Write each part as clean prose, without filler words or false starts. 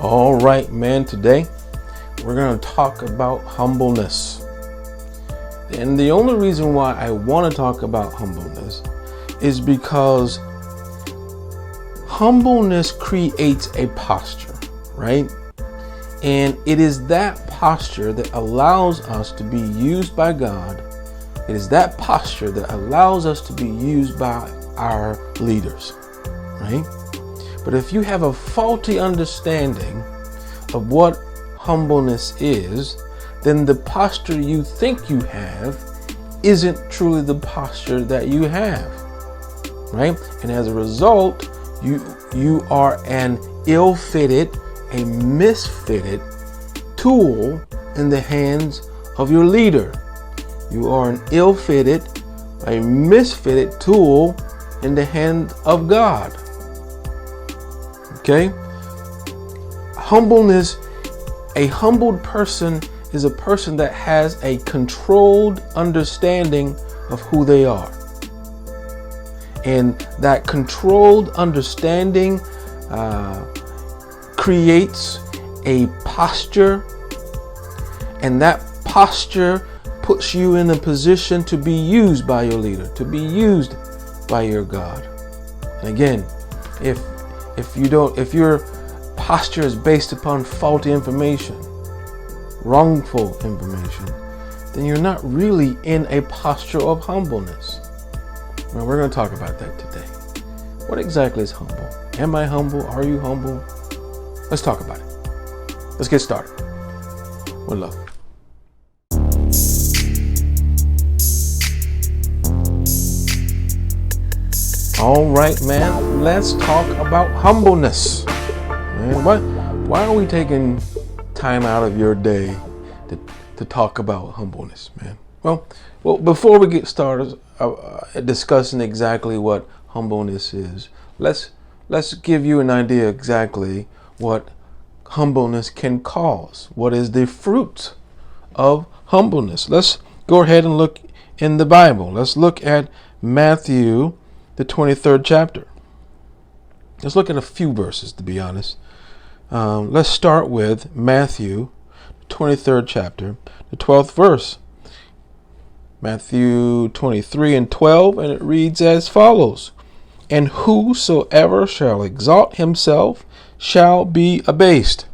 All right, man, today we're going to talk about humbleness. And the only reason why I want to talk about humbleness is because humbleness creates a posture, right? And it is that posture that allows us to be used by God. It is that posture that allows us to be used by our leaders, right? But if you have a faulty understanding of what humbleness is, then the posture you think you have isn't truly the posture that you have, right? And as a result, you are an ill-fitted, a misfitted tool in the hands of your leader. You are an ill-fitted, a misfitted tool in the hand of God. Okay? Humbleness, a humbled person is a person that has a controlled understanding of who they are. And that controlled understanding creates a posture, and that posture puts you in a position to be used by your leader, to be used by your God. And again, if your posture is based upon faulty information, wrongful information, then you're not really in a posture of humbleness. Well, we're going to talk about that today. What exactly is humble? Am I humble? Are you humble? Let's talk about it. Let's get started. One love. All right, man, let's talk about humbleness. Man, why are we taking time out of your day to talk about humbleness, man? Well, before we get started discussing exactly what humbleness is, let's give you an idea exactly what humbleness can cause. What is the fruit of humbleness? Let's go ahead and look in the Bible. Let's look at Matthew, the 23rd chapter. Let's look at a few verses, to be honest. Let's start with Matthew, 23rd chapter, the 12th verse. Matthew 23:12, and it reads as follows: "And whosoever shall exalt himself shall be abased,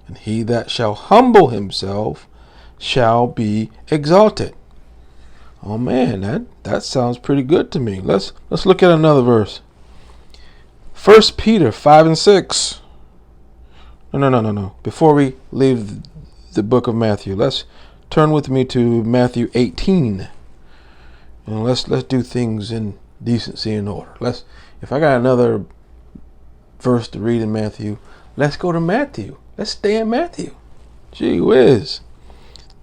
and he that shall humble himself shall be exalted." Oh man, that sounds pretty good to me. Let's look at another verse. 1 Peter 5:6. No. Before we leave the book of Matthew, let's turn with me to Matthew 18. And let's do things in decency and order. If I got another verse to read in Matthew, let's go to Matthew. Let's stay in Matthew. Gee whiz.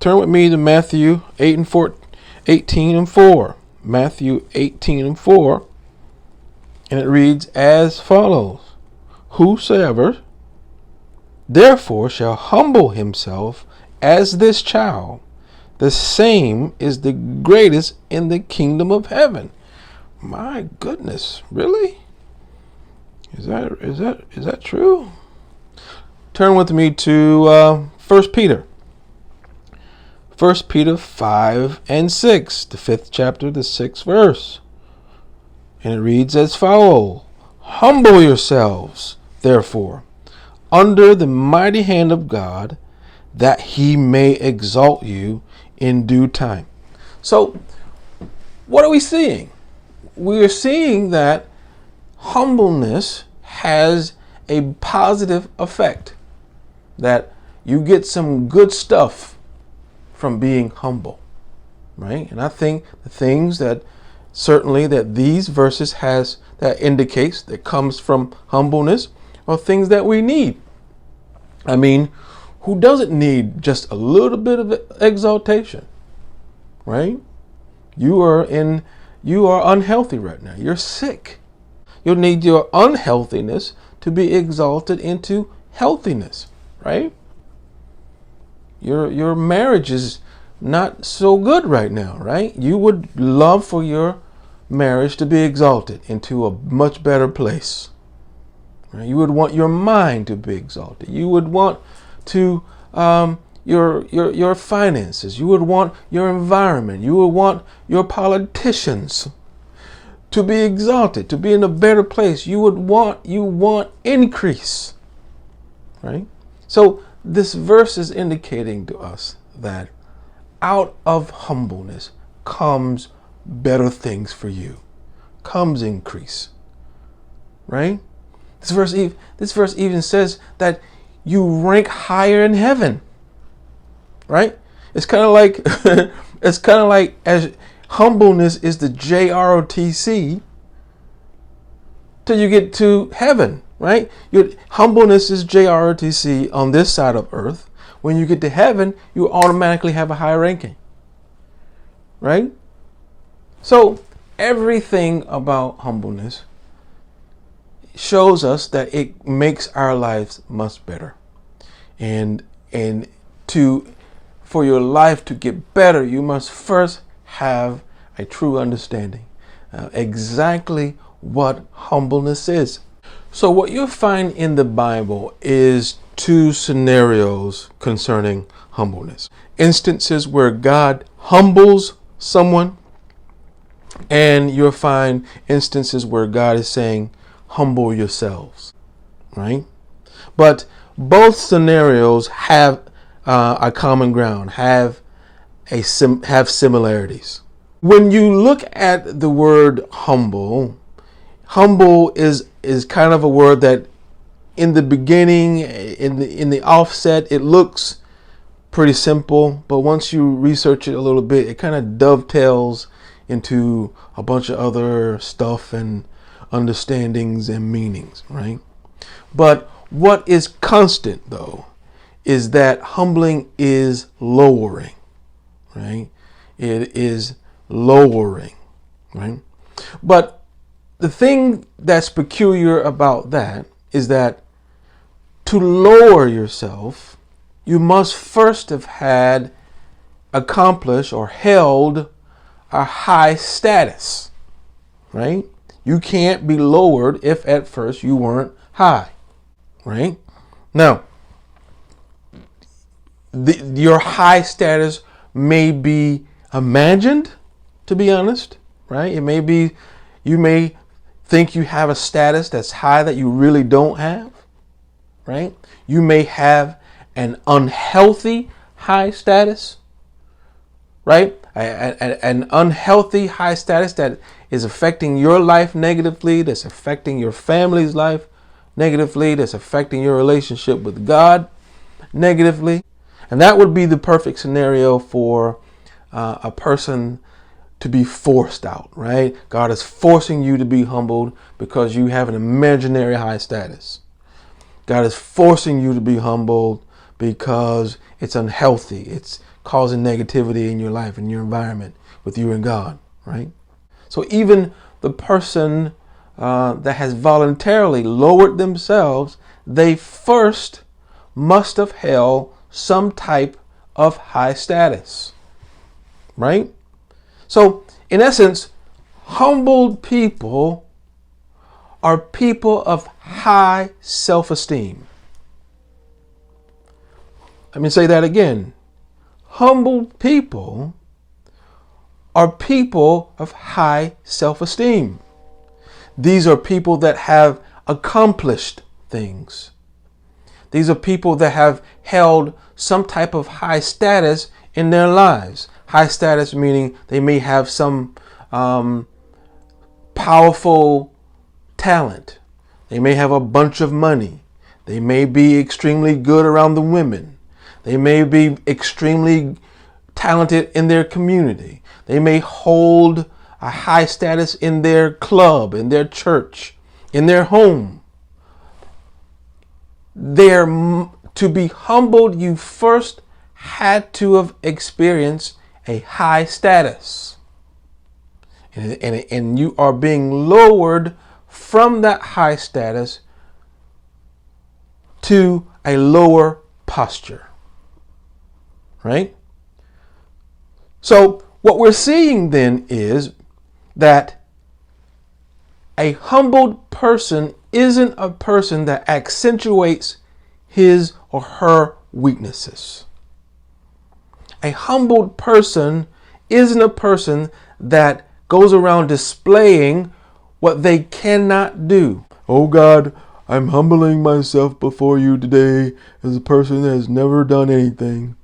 Turn with me to Matthew 18 and 4. Matthew 18 and 4. And it reads as follows: "Whosoever therefore shall humble himself as this child, the same is the greatest in the kingdom of heaven." My goodness, really? Is that true? Turn with me to 1 Peter. 1 Peter 5 and 6, the 5th chapter, the 6th verse. And it reads as follows: "Humble yourselves, therefore, under the mighty hand of God, that he may exalt you in due time." So, what are we seeing? We are seeing that humbleness has a positive effect, that you get some good stuff from being humble, right? And I think the things that certainly that these verses that indicates that comes from humbleness are things that we need. I mean, who doesn't need just a little bit of exaltation, right? You are unhealthy right now. You're sick. You'll need your unhealthiness to be exalted into healthiness, right? Your marriage is not so good right now, right? You would love for your marriage to be exalted into a much better place, Right? You would want your mind to be exalted. You would want to your finances. You would want your environment. You would want your politicians to be exalted, to be in a better place. You want increase. Right? So this verse is indicating to us that out of humbleness comes better things for you, comes increase. Right? This verse even says that you rank higher in heaven. Right? It's kind of like as humbleness is the JROTC till you get to heaven. Right? Your humbleness is JROTC on this side of earth. When you get to heaven, you automatically have a higher ranking. Right? So everything about humbleness shows us that it makes our lives much better. And for your life to get better, you must first have a true understanding exactly what humbleness is. So what you'll find in the Bible is two scenarios concerning humbleness. Instances where God humbles someone, and you'll find instances where God is saying, humble yourselves, right? But both scenarios have a common ground, have similarities. When you look at the word humble is kind of a word that in the beginning, in the offset, it looks pretty simple, but once you research it a little bit, it kind of dovetails into a bunch of other stuff and understandings and meanings, right? But what is constant, though, is that humbling is lowering, right? It is lowering, right? But the thing that's peculiar about that is that to lower yourself, you must first have had accomplished or held a high status, right? You can't be lowered if at first you weren't high, right? Now, your high status may be imagined, to be honest, right? It may be, you may think you have a status that's high that you really don't have, right? You may have an unhealthy high status, right? An unhealthy high status that is affecting your life negatively, that's affecting your family's life negatively, that's affecting your relationship with God negatively. And that would be the perfect scenario for a person to be forced out, right? God is forcing you to be humbled because you have an imaginary high status. God is forcing you to be humbled because it's unhealthy. It's causing negativity in your life, in your environment, with you and God, right? So even the person that has voluntarily lowered themselves, they first must have held some type of high status, right? So in essence, humbled people are people of high self-esteem. Let me say that again. Humbled people are people of high self-esteem. These are people that have accomplished things. These are people that have held some type of high status in their lives. High status meaning they may have some powerful talent. They may have a bunch of money. They may be extremely good around the women. They may be extremely talented in their community. They may hold a high status in their club, in their church, in their home. To be humbled, you first had to have experienced a high status. And you are being lowered from that high status to a lower posture. Right? So what we're seeing then is that a humbled person isn't a person that accentuates his or her weaknesses. A humbled person isn't a person that goes around displaying what they cannot do. Oh God, I'm humbling myself before you today as a person that has never done anything.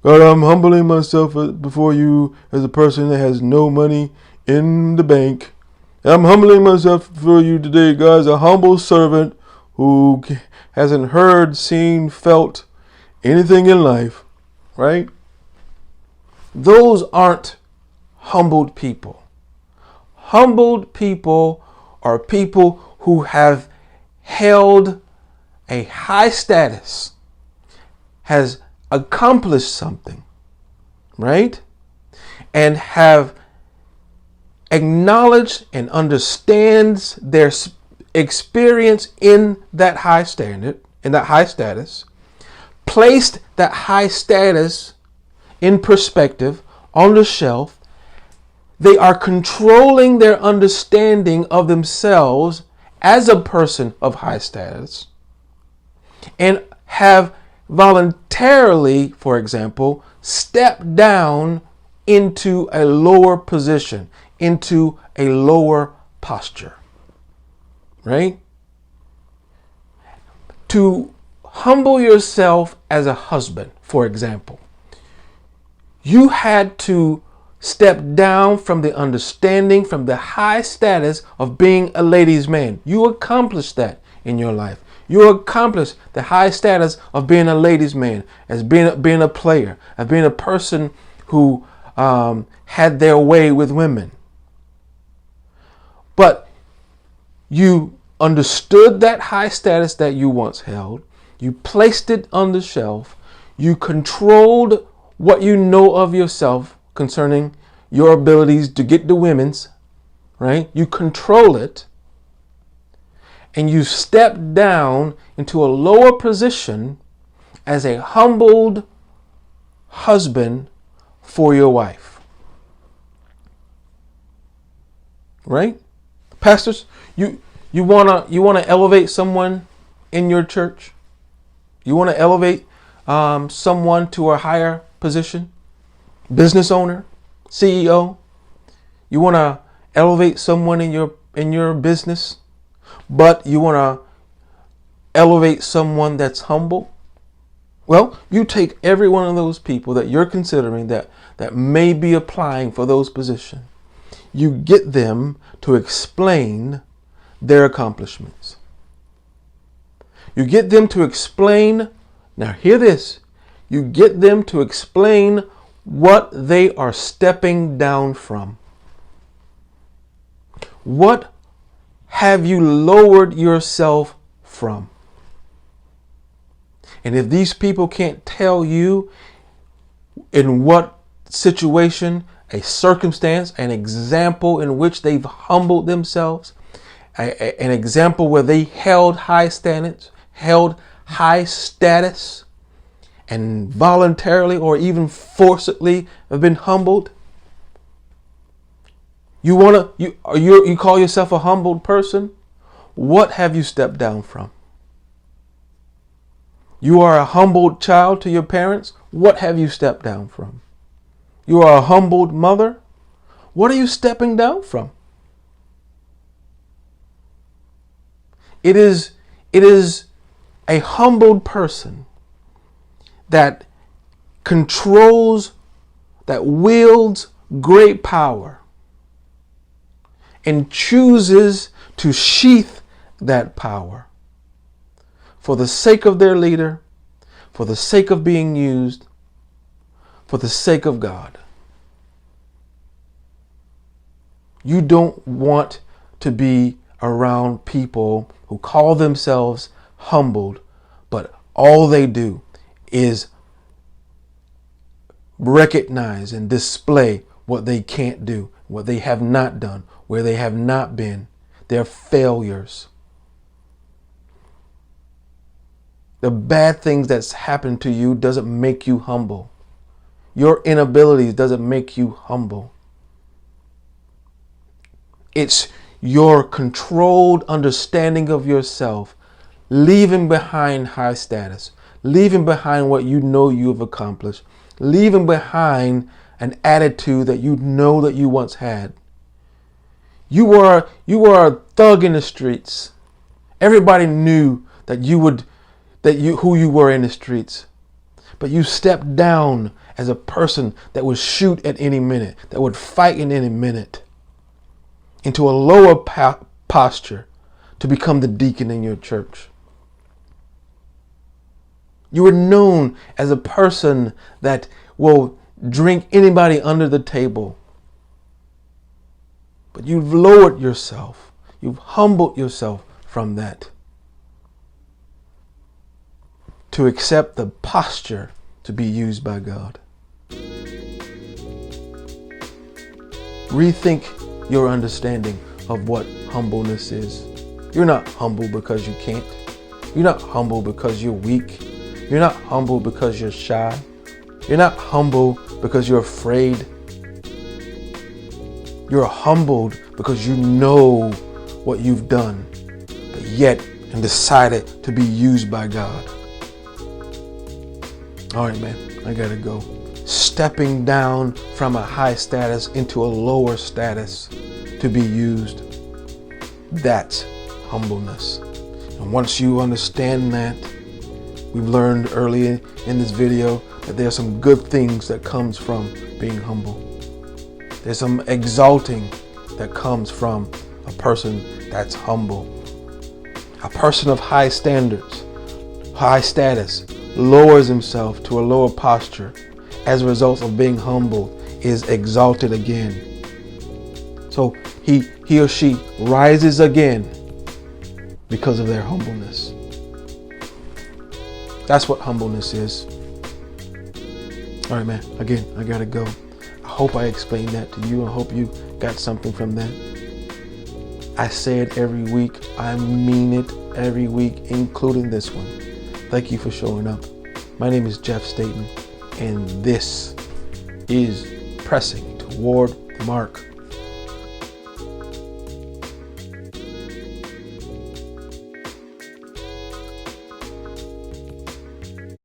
God, I'm humbling myself before you as a person that has no money in the bank. I'm humbling myself before you today, God, as a humble servant who hasn't heard, seen, felt anything in life, right? Those aren't humbled people. Humbled people are people who have held a high status, has accomplished something, right? And have acknowledged and understands their experience in that high standard, in that high status, placed that high status in perspective on the shelf. They are controlling their understanding of themselves as a person of high status and have voluntarily, for example, stepped down into a lower position, into a lower posture, right? To humble yourself as a husband, for example, you had to step down from the understanding, from the high status of being a ladies' man. You accomplished that in your life. You accomplished the high status of being a ladies' man, as being a player, as being a person who had their way with women. But you understood that high status that you once held. You placed it on the shelf. You controlled what you know of yourself concerning your abilities to get the women's, right? You control it. And you step down into a lower position as a humbled husband for your wife. Right? Pastors, you wanna elevate someone in your church? You want to elevate someone to a higher position? Business owner, CEO? You want to elevate someone in your business? But you want to elevate someone that's humble? Well, you take every one of those people that you're considering that may be applying for those positions. You get them to explain their accomplishments. You get them to explain, now hear this, you get them to explain what they are stepping down from. What have you lowered yourself from? And if these people can't tell you in what situation, a circumstance, an example in which they've humbled themselves, an example where they held high standards, held high status, and voluntarily or even forcibly have been humbled. You call yourself a humbled person? What have you stepped down from? You are a humbled child to your parents? What have you stepped down from? You are a humbled mother? What are you stepping down from? It is a humbled person that controls, that wields great power and chooses to sheath that power for the sake of their leader, for the sake of being used, for the sake of God. You don't want to be around people who call themselves humbled, but all they do is recognize and display what they can't do, what they have not done, where they have not been, their failures. The bad things that's happened to you doesn't make you humble. Your inabilities doesn't make you humble. It's your controlled understanding of yourself, leaving behind high status, leaving behind what you know you have accomplished, leaving behind an attitude that you know that you once had. You were a thug in the streets. Everybody knew that who you were in the streets. But you stepped down as a person that would shoot at any minute, that would fight in any minute, into a lower posture to become the deacon in your church. You were known as a person that will drink anybody under the table. But you've lowered yourself. You've humbled yourself from that to accept the posture to be used by God. Rethink your understanding of what humbleness is. You're not humble because you can't. You're not humble because you're weak. You're not humble because you're shy. You're not humble because you're afraid. You're humbled because you know what you've done, but yet and decided to be used by God. All right, man, I gotta go. Stepping down from a high status into a lower status to be used. That's humbleness. And once you understand that, we've learned earlier in this video that there are some good things that comes from being humble. There's some exalting that comes from a person that's humble. A person of high standards, high status, lowers himself to a lower posture as a result of being humble, is exalted again. So he or she rises again because of their humbleness. That's what humbleness is. All right, man, again, I gotta go. I hope I explained that to you. I hope you got something from that. I say it every week. I mean it every week, including this one. Thank you for showing up. My name is Jeff Staten, and this is Pressing Toward the Mark.